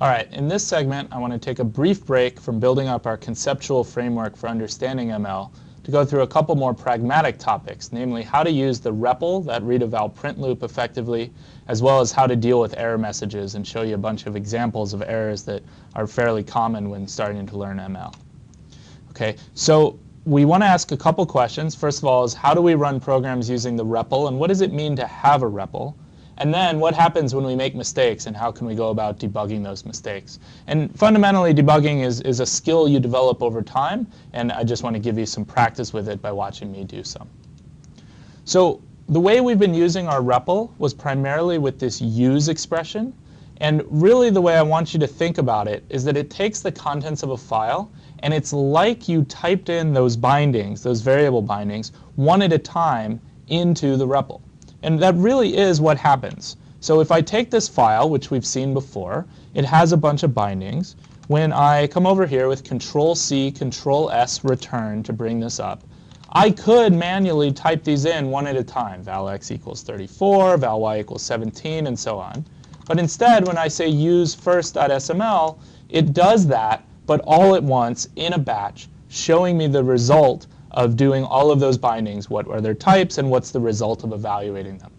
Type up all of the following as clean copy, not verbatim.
All right, in this segment, I want to take a brief break from building up our conceptual framework for understanding ML to go through a couple more pragmatic topics, namely how to use the REPL, that read-eval print loop, effectively, as well as how to deal with error messages and show you a bunch of examples of errors that are fairly common when starting to learn ML. Okay, so we want to ask a couple questions. First of all is how do we run programs using the REPL, and what does it mean to have a REPL? And then what happens when we make mistakes, and how can we go about debugging those mistakes? And fundamentally, debugging is a skill you develop over time, and I just want to give you some practice with it by watching me do some. So the way we've been using our REPL was primarily with this use expression. And really the way I want you to think about it is that it takes the contents of a file, and it's like you typed in those bindings, those variable bindings, one at a time into the REPL. And that really is what happens. So if I take this file, which we've seen before, it has a bunch of bindings. When I come over here with Control-C, Control-S, return to bring this up, I could manually type these in one at a time. Val x equals 34, val y equals 17, and so on. But instead, when I say use first.sml, it does that, but all at once in a batch, showing me the result of doing all of those bindings, what are their types, and what's the result of evaluating them.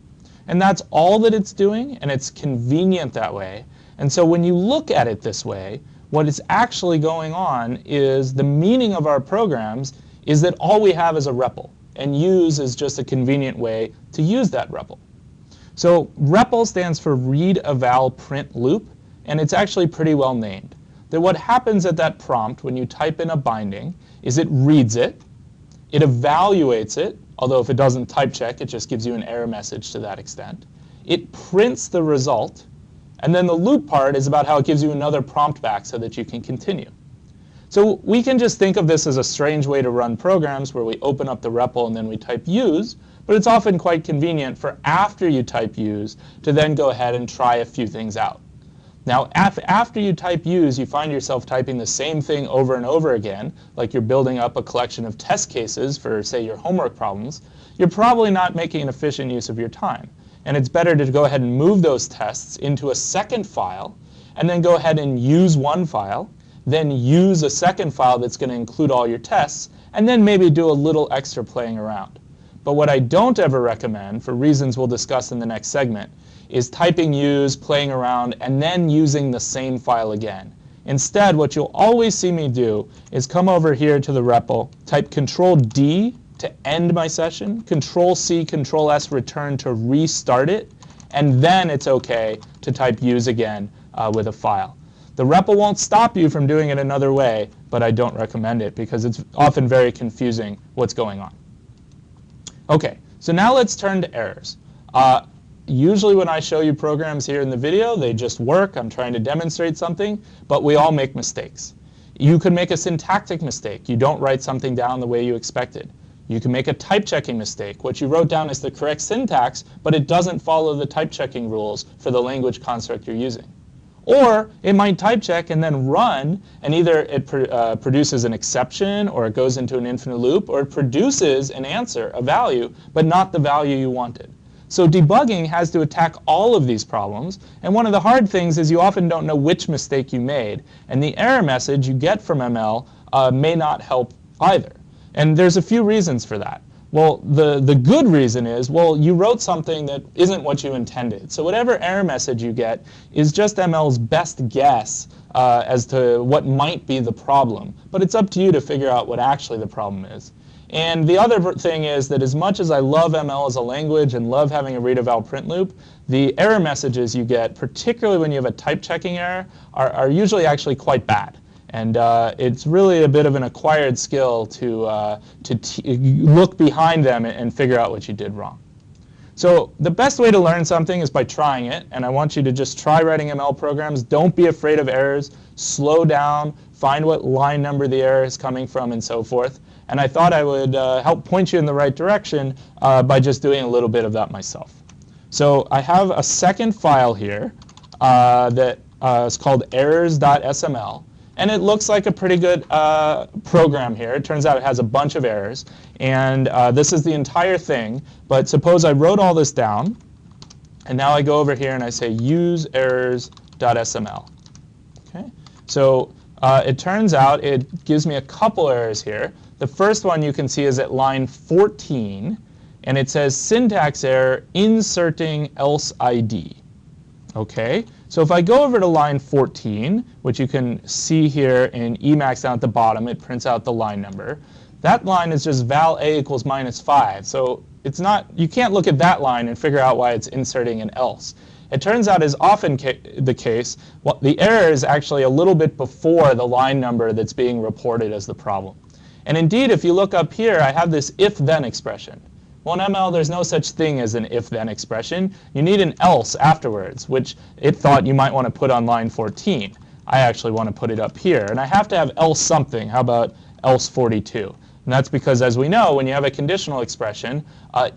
And that's all that it's doing, and it's convenient that way. And so when you look at it this way, what is actually going on is the meaning of our programs is that all we have is a REPL, and use is just a convenient way to use that REPL. So REPL stands for read eval print loop, and it's actually pretty well named. That what happens at that prompt when you type in a binding is it reads it, it evaluates it, although if it doesn't type check, it just gives you an error message to that extent. It prints the result, and then the loop part is about how it gives you another prompt back so that you can continue. So we can just think of this as a strange way to run programs where we open up the REPL and then we type use, but it's often quite convenient for after you type use to then go ahead and try a few things out. Now, after you type use, you find yourself typing the same thing over and over again, like you're building up a collection of test cases for, say, your homework problems. You're probably not making an efficient use of your time. And it's better to go ahead and move those tests into a second file, and then go ahead and use one file, then use a second file that's going to include all your tests, and then maybe do a little extra playing around. But what I don't ever recommend, for reasons we'll discuss in the next segment, is typing use, playing around, and then using the same file again. Instead, what you'll always see me do is come over here to the REPL, type Control-D to end my session, Control-C, Control-S, return to restart it, and then it's OK to type use again with a file. The REPL won't stop you from doing it another way, but I don't recommend it because it's often very confusing what's going on. OK, so now let's turn to errors. Usually when I show you programs here in the video, they just work. I'm trying to demonstrate something, but we all make mistakes. You could make a syntactic mistake. You don't write something down the way you expected. You can make a type checking mistake. What you wrote down is the correct syntax, but it doesn't follow the type checking rules for the language construct you're using. Or it might type check and then run, and either it produces an exception, or it goes into an infinite loop, or it produces an answer, a value, but not the value you wanted. So debugging has to attack all of these problems, and one of the hard things is you often don't know which mistake you made, and the error message you get from ML may not help either. And there's a few reasons for that. Well, the good reason is, well, you wrote something that isn't what you intended. So whatever error message you get is just ML's best guess as to what might be the problem. But it's up to you to figure out what actually the problem is. And the other thing is that as much as I love ML as a language and love having a read eval print loop, the error messages you get, particularly when you have a type checking error, are usually actually quite bad. And it's really a bit of an acquired skill to look behind them and figure out what you did wrong. So the best way to learn something is by trying it. And I want you to just try writing ML programs. Don't be afraid of errors. Slow down. Find what line number the error is coming from, and so forth. And I thought I would help point you in the right direction by just doing a little bit of that myself. So I have a second file here that is called errors.sml. And it looks like a pretty good program here. It turns out it has a bunch of errors. And this is the entire thing. But suppose I wrote all this down. And now I go over here and I say use errors.sml. So it turns out it gives me a couple errors here. The first one you can see is at line 14, and it says syntax error inserting else ID. Okay, so if I go over to line 14, which you can see here in Emacs down at the bottom, it prints out the line number. That line is just val a equals -5. So it's not, you can't look at that line and figure out why it's inserting an else. It turns out, as often the case, the error is actually a little bit before the line number that's being reported as the problem. And indeed, if you look up here, I have this if-then expression. Well, in ML, there's no such thing as an if-then expression. You need an else afterwards, which it thought you might want to put on line 14. I actually want to put it up here. And I have to have else something. How about else 42? And that's because, as we know, when you have a conditional expression,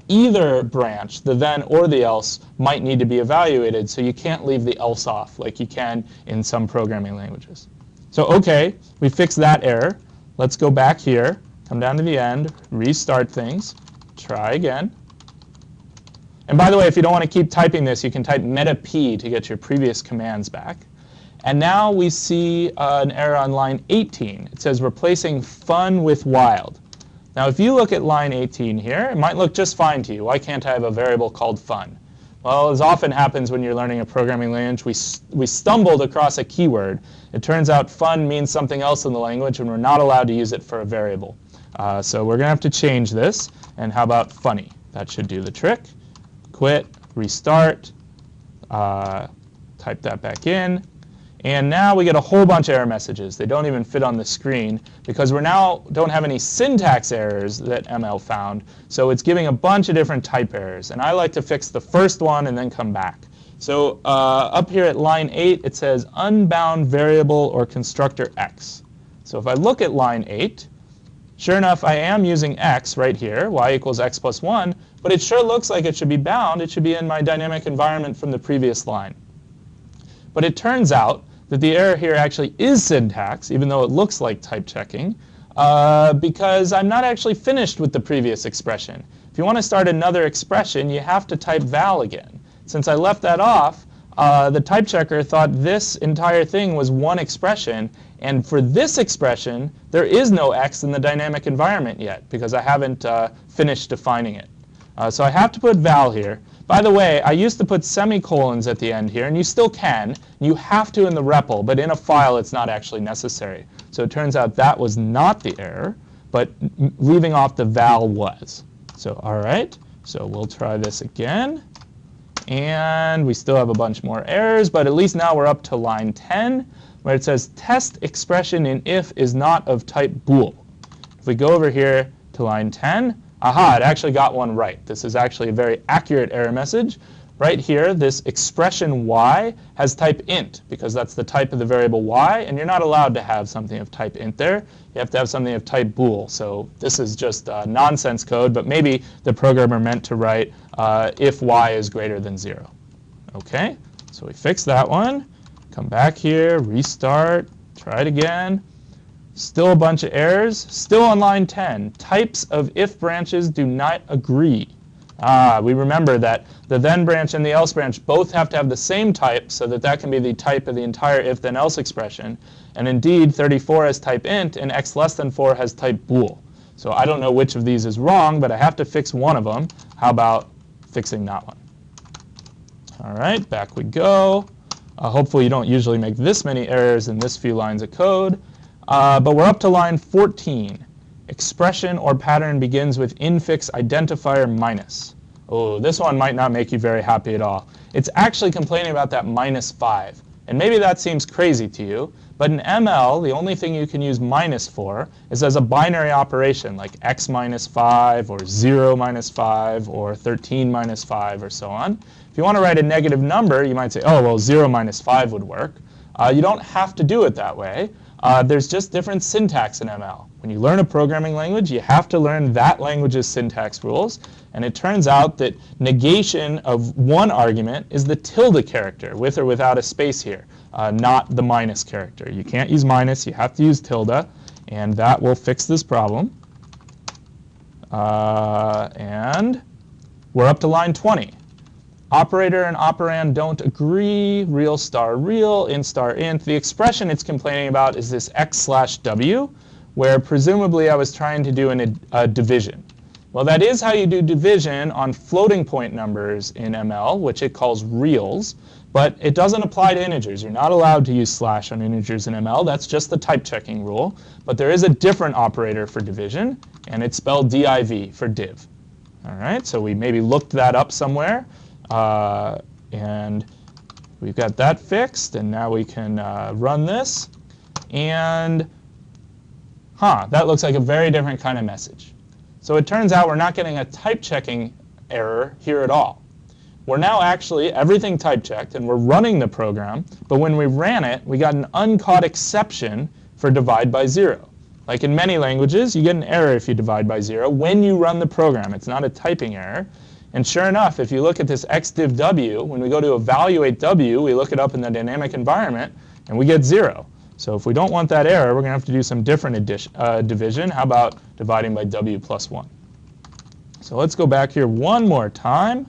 either branch, the then or the else, might need to be evaluated. So you can't leave the else off like you can in some programming languages. So OK, we fixed that error. Let's go back here, come down to the end, restart things. Try again. And by the way, if you don't want to keep typing this, you can type meta p to get your previous commands back. And now we see an error on line 18. It says replacing fun with wild. Now, if you look at line 18 here, it might look just fine to you. Why can't I have a variable called fun? Well, as often happens when you're learning a programming language, we stumbled across a keyword. It turns out fun means something else in the language, and we're not allowed to use it for a variable. So we're going to have to change this. And how about funny? That should do the trick. Quit, restart, type that back in. And now we get a whole bunch of error messages. They don't even fit on the screen because we now don't have any syntax errors that ML found. So it's giving a bunch of different type errors. And I like to fix the first one and then come back. So up here at line 8, it says unbound variable or constructor x. So if I look at line 8, sure enough, I am using x right here, y equals x plus 1, but it sure looks like it should be bound. It should be in my dynamic environment from the previous line. But it turns out that the error here actually is syntax, even though it looks like type checking, because I'm not actually finished with the previous expression. If you want to start another expression, you have to type val again. Since I left that off, the type checker thought this entire thing was one expression. And for this expression, there is no x in the dynamic environment yet, because I haven't finished defining it. So I have to put val here. By the way, I used to put semicolons at the end here, and you still can. You have to in the REPL, but in a file, it's not actually necessary. So it turns out that was not the error, but leaving off the val was. So all right, so we'll try this again. And we still have a bunch more errors, but at least now we're up to line 10, where it says test expression in if is not of type bool. If we go over here to line 10, aha, it actually got one right. This is actually a very accurate error message. Right here, this expression y has type int, because that's the type of the variable y, and you're not allowed to have something of type int there. You have to have something of type bool. So this is just nonsense code, but maybe the programmer meant to write if y is greater than 0. OK, so we fixed that one. Come back here, restart, try it again. Still a bunch of errors. Still on line 10, types of if branches do not agree. We remember that the then branch and the else branch both have to have the same type, so that that can be the type of the entire if then else expression. And indeed, 34 has type int, and x less than 4 has type bool. So I don't know which of these is wrong, but I have to fix one of them. How about fixing that one? All right, back we go. Hopefully you don't usually make this many errors in this few lines of code. But we're up to line 14. Expression or pattern begins with infix identifier minus. Oh, this one might not make you very happy at all. It's actually complaining about that -5. And maybe that seems crazy to you, but in ML, the only thing you can use minus for is as a binary operation, like x minus 5, or 0 minus 5, or 13 minus 5, or so on. If you want to write a negative number, you might say, oh, well, 0 minus 5 would work. You don't have to do it that way. There's just different syntax in ML. When you learn a programming language, you have to learn that language's syntax rules. And it turns out that negation of one argument is the tilde character, with or without a space here, not the minus character. You can't use minus. You have to use tilde. And that will fix this problem. And we're up to line 20. Operator and operand don't agree. Real star real, int star int. The expression it's complaining about is this x/w, where presumably I was trying to do a division. Well, that is how you do division on floating point numbers in ML, which it calls reals, but it doesn't apply to integers. You're not allowed to use slash on integers in ML. That's just the type checking rule. But there is a different operator for division, and it's spelled div for div. All right, so we maybe looked that up somewhere, and we've got that fixed, and now we can run this, and that looks like a very different kind of message. So it turns out we're not getting a type checking error here at all. We're now actually everything type checked, and we're running the program, but when we ran it, we got an uncaught exception for divide by 0. Like in many languages, you get an error if you divide by 0 when you run the program. It's not a typing error. And sure enough, if you look at this xdiv w, when we go to evaluate w, we look it up in the dynamic environment, and we get 0. So if we don't want that error, we're going to have to do some different division. How about dividing by w plus 1? So let's go back here one more time.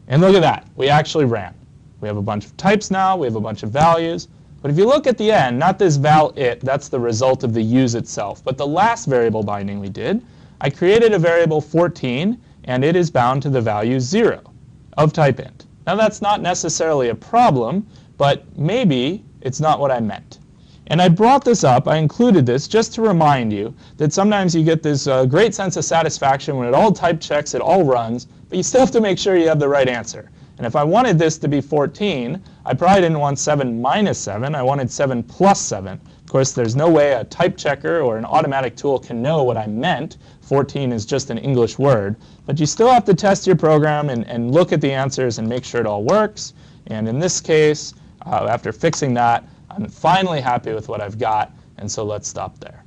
And look at that. We actually ran. We have a bunch of types now. We have a bunch of values. But if you look at the end, not this val it, that's the result of the use itself, but the last variable binding we did, I created a variable 14, and it is bound to the value 0 of type int. Now that's not necessarily a problem, but maybe it's not what I meant. And I brought this up, I included this just to remind you that sometimes you get this great sense of satisfaction when it all type checks, it all runs, but you still have to make sure you have the right answer. And if I wanted this to be 14, I probably didn't want 7 minus 7, I wanted 7 plus 7. Of course, there's no way a type checker or an automatic tool can know what I meant. 14 is just an English word. But you still have to test your program and look at the answers and make sure it all works. And in this case, after fixing that, I'm finally happy with what I've got, and so let's stop there.